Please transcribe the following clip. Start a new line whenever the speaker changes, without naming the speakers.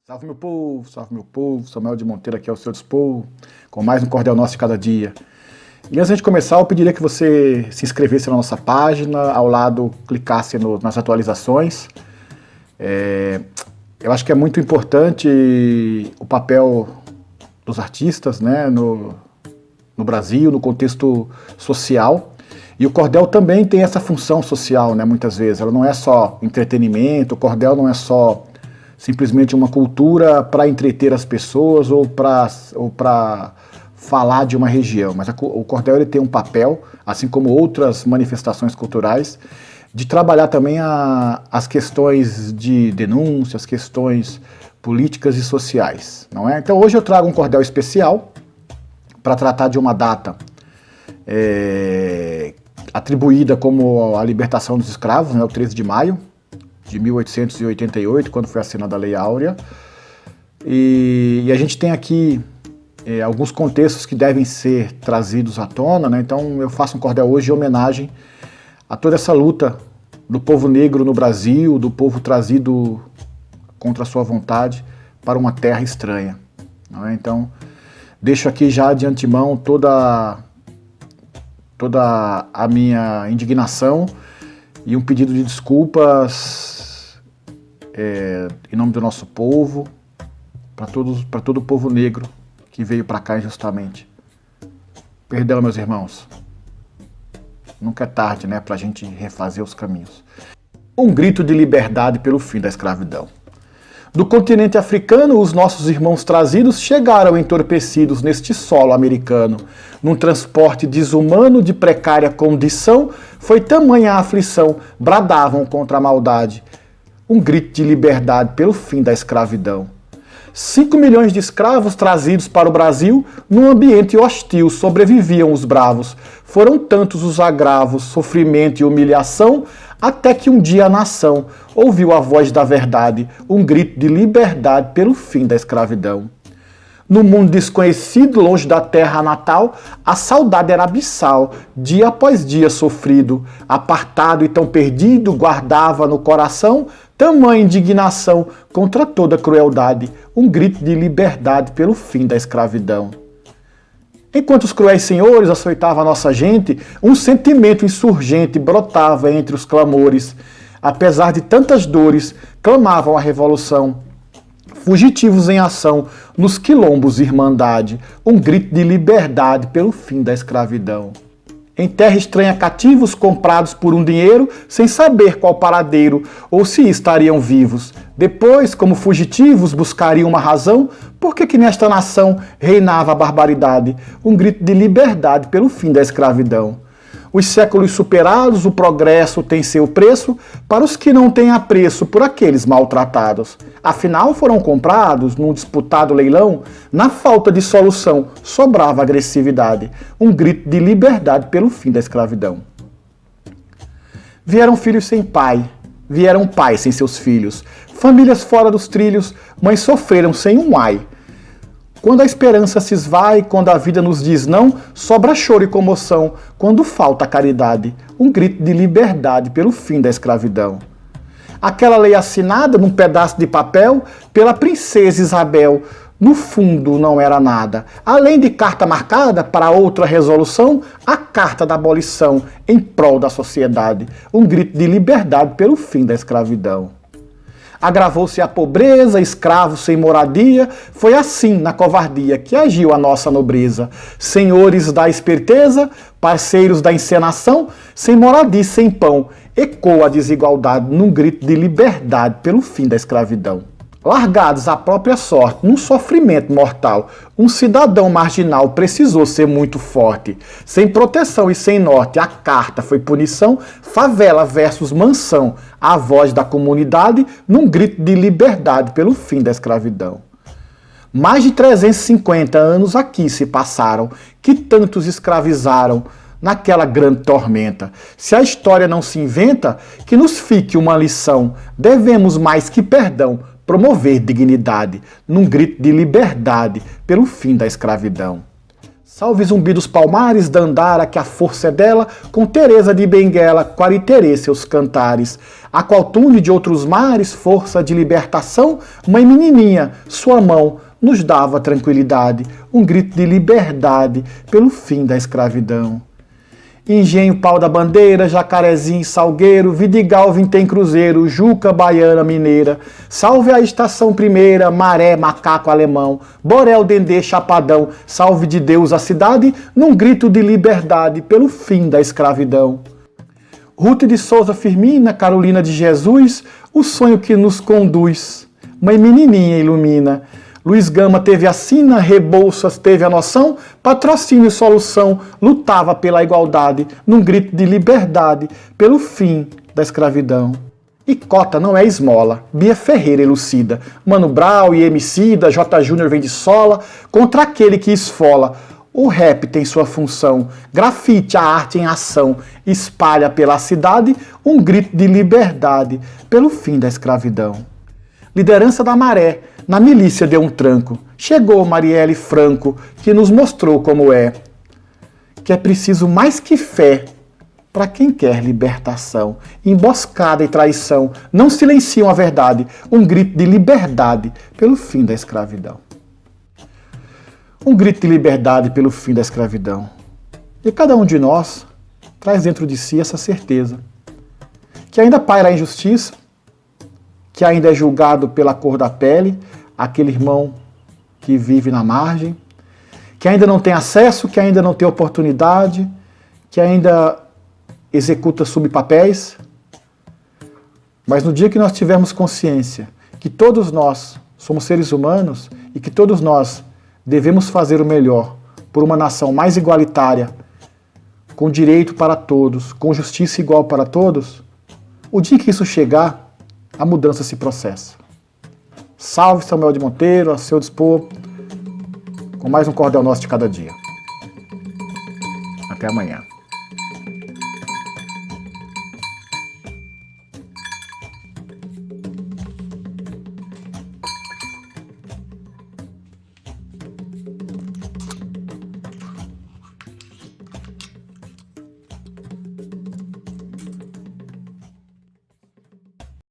Salve meu povo, Samuel de Monteiro aqui ao seu dispor, com mais um Cordel Nosso de cada dia. E antes de começar, eu pediria que você se inscrevesse na nossa página, ao lado clicasse nas atualizações. Eu acho que é muito importante o papel dos artistas, né, no Brasil, no contexto social. E o cordel também tem essa função social, né, muitas vezes. Ela não é só entretenimento, o cordel não é só simplesmente uma cultura para entreter as pessoas ou para falar de uma região. Mas o cordel ele tem um papel, assim como outras manifestações culturais, de trabalhar também as questões de denúncia, as questões políticas e sociais, não é? Então hoje eu trago um cordel especial para tratar de uma data atribuída como a libertação dos escravos, né, o 13 de maio de 1888, quando foi assinada a Lei Áurea. E a gente tem aqui alguns contextos que devem ser trazidos à tona, né? Então eu faço um cordel hoje em homenagem a toda essa luta do povo negro no Brasil, do povo trazido contra a sua vontade para uma terra estranha, não é? Então deixo aqui já de antemão toda a minha indignação e um pedido de desculpas em nome do nosso povo, para todo o povo negro que veio para cá injustamente. Perdão, meus irmãos. Nunca é tarde, né, para a gente refazer os caminhos. Um grito de liberdade pelo fim da escravidão. Do continente africano, os nossos irmãos trazidos chegaram entorpecidos neste solo americano. Num transporte desumano de precária condição, foi tamanha a aflição, bradavam contra a maldade. Um grito de liberdade pelo fim da escravidão. 5 milhões de escravos trazidos para o Brasil, num ambiente hostil sobreviviam os bravos. Foram tantos os agravos, sofrimento e humilhação, até que um dia a nação ouviu a voz da verdade, um grito de liberdade pelo fim da escravidão. No mundo desconhecido, longe da terra natal, a saudade era abissal, dia após dia sofrido, apartado e tão perdido, guardava no coração tamanha indignação contra toda crueldade, um grito de liberdade pelo fim da escravidão. Enquanto os cruéis senhores açoitavam a nossa gente, um sentimento insurgente brotava entre os clamores. Apesar de tantas dores, clamavam a revolução. Fugitivos em ação, nos quilombos irmandade, um grito de liberdade pelo fim da escravidão. Em terra estranha cativos, comprados por um dinheiro, sem saber qual paradeiro, ou se estariam vivos. Depois, como fugitivos, buscariam uma razão, por que nesta nação reinava a barbaridade, um grito de liberdade pelo fim da escravidão. Os séculos superados, o progresso tem seu preço para os que não têm apreço por aqueles maltratados. Afinal, foram comprados num disputado leilão, na falta de solução, sobrava agressividade, um grito de liberdade pelo fim da escravidão. Vieram filhos sem pai, vieram pais sem seus filhos, famílias fora dos trilhos, mães sofreram sem um ai. Quando a esperança se esvai, quando a vida nos diz não, sobra choro e comoção, quando falta caridade, um grito de liberdade pelo fim da escravidão. Aquela lei assinada num pedaço de papel pela princesa Isabel, no fundo não era nada. Além de carta marcada para outra resolução, a carta da abolição em prol da sociedade, um grito de liberdade pelo fim da escravidão. Agravou-se a pobreza, escravos sem moradia, foi assim, na covardia, que agiu a nossa nobreza. Senhores da esperteza, parceiros da encenação, sem moradia e sem pão, ecoa a desigualdade num grito de liberdade pelo fim da escravidão. Largados à própria sorte, num sofrimento mortal, um cidadão marginal precisou ser muito forte. Sem proteção e sem norte, a carta foi punição, favela versus mansão, a voz da comunidade num grito de liberdade pelo fim da escravidão. Mais de 350 anos aqui se passaram, que tantos escravizaram naquela grande tormenta. Se a história não se inventa, que nos fique uma lição, devemos mais que perdão, promover dignidade, num grito de liberdade pelo fim da escravidão. Salve Zumbi dos Palmares, Dandara, que a força é dela, com Teresa de Benguela, Quariterê seus cantares. A qual tunde de outros mares, força de libertação, mãe menininha, sua mão nos dava tranquilidade, um grito de liberdade pelo fim da escravidão. Engenho, Pau da Bandeira, Jacarezinho, Salgueiro, Vidigal, Vintém, Cruzeiro, Juca, Baiana, Mineira, salve a Estação Primeira, Maré, Macaco, Alemão, Borel, Dendê, Chapadão, salve de Deus a cidade, num grito de liberdade pelo fim da escravidão. Ruth de Souza Firmina, Carolina de Jesus, o sonho que nos conduz, mãe menininha ilumina. Luiz Gama teve a sina, Rebouças teve a noção, Patrocínio e Solução lutava pela igualdade, num grito de liberdade, pelo fim da escravidão. E cota não é esmola, Bia Ferreira elucida, Mano Brown e Emicida, J. Júnior vem de sola, contra aquele que esfola. O rap tem sua função, grafite, a arte em ação, espalha pela cidade um grito de liberdade, pelo fim da escravidão. Liderança da Maré, na milícia deu um tranco. Chegou Marielle Franco, que nos mostrou como é. Que é preciso mais que fé para quem quer libertação. Emboscada e traição não silenciam a verdade. Um grito de liberdade pelo fim da escravidão. Um grito de liberdade pelo fim da escravidão. E cada um de nós traz dentro de si essa certeza. Que ainda paira a injustiça, que ainda é julgado pela cor da pele, aquele irmão que vive na margem, que ainda não tem acesso, que ainda não tem oportunidade, que ainda executa subpapéis. Mas no dia que nós tivermos consciência que todos nós somos seres humanos e que todos nós devemos fazer o melhor por uma nação mais igualitária, com direito para todos, com justiça igual para todos, o dia que isso chegar, a mudança se processa. Salve Samuel de Monteiro, a seu dispor, com mais um Cordel Nosso de cada dia. Até amanhã.